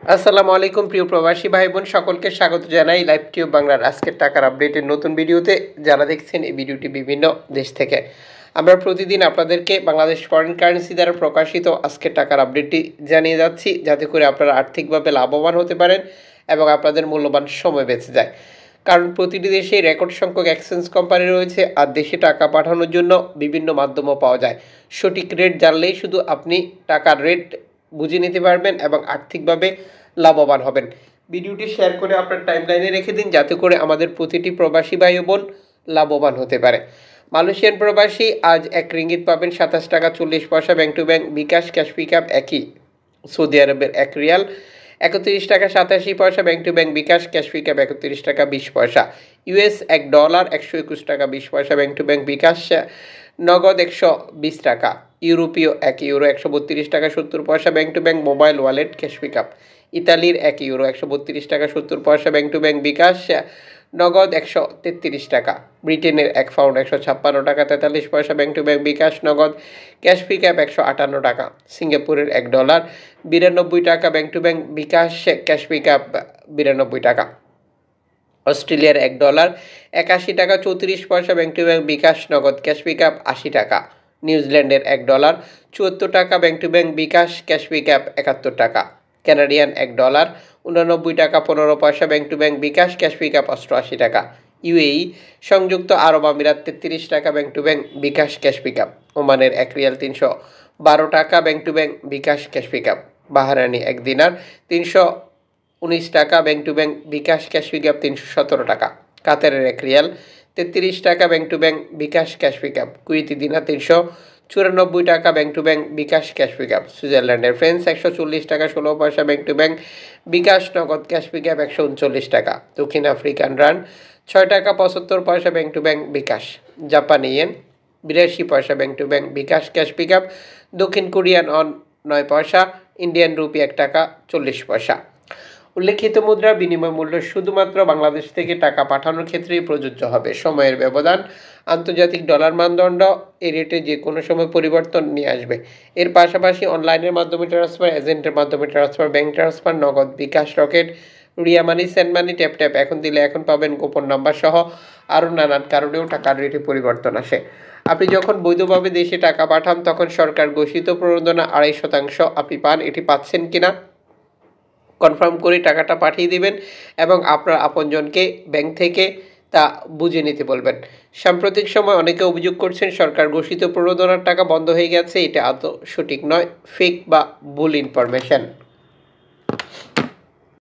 আসসালামু আলাইকুম প্রিয় প্রবাসী ভাই বোন সকলকে স্বাগত জানাই লাইভ টিউব বাংলার আজকের টাকার আপডেটের নতুন ভিডিওতে। যারা দেখছেন এই ভিডিওটি বিভিন্ন দেশ থেকে, আমরা প্রতিদিন আপনাদেরকে বাংলাদেশ ফরেন কারেন্সি দ্বারা প্রকাশিত আজকের টাকার আপডেটটি জানিয়ে যাচ্ছি, যাতে করে আপনারা আর্থিকভাবে লাভবান হতে পারেন এবং আপনাদের মূল্যবান সময় বেঁচে যায়। কারণ প্রতিটি দেশেই রেকর্ড সংখ্যক এক্সচেঞ্জ কোম্পানি রয়েছে, আর দেশে টাকা পাঠানোর জন্য বিভিন্ন মাধ্যমও পাওয়া যায়। সঠিক রেট জানলেই শুধু আপনি টাকার রেট বুঝে নিতে পারবেন এবং আর্থিকভাবে লাভবান হবেন। ভিডিওটি শেয়ার করে আপনার টাইমলাইনে রেখে দিন, যাতে করে আমাদের প্রতিটি প্রবাসী ভাই বোন লাভবান হতে পারে। মালয়েশিয়ান প্রবাসী আজ 1 রিঙ্গিত পাবেন 27 টাকা 40 পয়সা bank to bank bKash cash pickup একই। সৌদি আরবের 1 রিয়াল 31 টাকা 87 পয়সা bank to bank bKash cash pickup 31 টাকা 20 পয়সা। ইউএস $1 121 টাকা 20 পয়সা ব্যাংক টু ব্যাংক বিকাশ নগদ 120 টাকা। ইউরোপীয় 1 ইউরো 132 টাকা 70 পয়সা bank to bank mobile wallet cash pickup. ইতালির 1 ইউরো 132 টাকা 70 পয়সা ব্যাংক টু ব্যাংক বিকাশ নগদ 133 টাকা। ব্রিটেনের 1 পাউন্ড 156 টাকা 43 পয়সা ব্যাংক টু ব্যাংক বিকাশ নগদ ক্যাশ পিকআপ 158 টাকা। সিঙ্গাপুরের $1 92 টাকা bank to bank bKash cash pickup 92 টাকা। অস্ট্রেলিয়ার $1 81 টাকা 34 পয়সা ব্যাংক টু ব্যাংক বিকাশ নগদ ক্যাশ পিকআপ 80 টাকা। নিউজিল্যান্ডের $1 74 টাকা bank to bank bKash cash pickup 71 টাকা। কানাডিয়ান $1 89 টাকা 15 পয়সা bank to bank bKash cash pickup 88 টাকা। ইউএই সংযুক্ত আরব আমিরাত 33 টাকা bank to bank bKash cash pickup. ওমানের 1 রিয়াল 312 টাকা bank to bank bKash cash pickup. Bahraini 1 দিনার 319 টাকা bank to bank bKash cash pickup 317 টাকা। কাতারের 1 রিয়াল 33 টাকা bank to bank bKash cash pickup. Kuwaiti dinar 394 টাকা bank to bank bKash cash pickup. সুইজারল্যান্ডের ফ্রেন্স 140 টাকা 16 পয়সা ব্যাংক টু ব্যাংক বিকাশ নগদ ক্যাশ পিকআপ 139 টাকা। দক্ষিণ আফ্রিকান রান 6 টাকা 75 পয়সা ব্যাংক টু ব্যাংক বিকাশ। জাপানি ইয়েন 82 পয়সা bank to bank bKash cash pickup. দক্ষিণ কোরিয়ান অন 9 পয়সা। ইন্ডিয়ান রুপি 1 টাকা 40 পয়সা। উল্লেখিত মুদ্রার বিনিময় মূল্য শুধুমাত্র বাংলাদেশ থেকে টাকা পাঠানোর ক্ষেত্রেই প্রযোজ্য হবে। সময়ের ব্যবধান আন্তর্জাতিক ডলার মানদণ্ড এই রেটে যে কোনো সময় পরিবর্তন নিয়ে আসবে। এর পাশাপাশি অনলাইনের মাধ্যমে ট্রান্সফার, এজেন্টের মাধ্যমে ট্রান্সফার, ব্যাংক ট্রান্সফার, নগদ, বিকাশ, রকেট, রিয়া মানি, সেন্ড মানি, ট্যাপ ট্যাপ, এখন দিলে এখন পাবেন, গোপন নাম্বার সহ আরও নানান কারণেও টাকার রেটে পরিবর্তন আসে। আপনি যখন বৈধভাবে দেশে টাকা পাঠান তখন সরকার ঘোষিত প্রণোদনা 2.5% আপনি পান। এটি পাচ্ছেন কিনা কনফার্ম করে টাকাটা পাঠিয়ে দেবেন এবং আপনার আপনজনকে ব্যাংক থেকে তা বুঝে নিতে বলবেন। সাম্প্রতিক সময় অনেকে অভিযোগ করছেন সরকার ঘোষিত প্রণোদনার টাকা বন্ধ হয়ে গেছে। এটা আদৌ সঠিক নয়, ফেক বা ভুল ইনফরমেশন।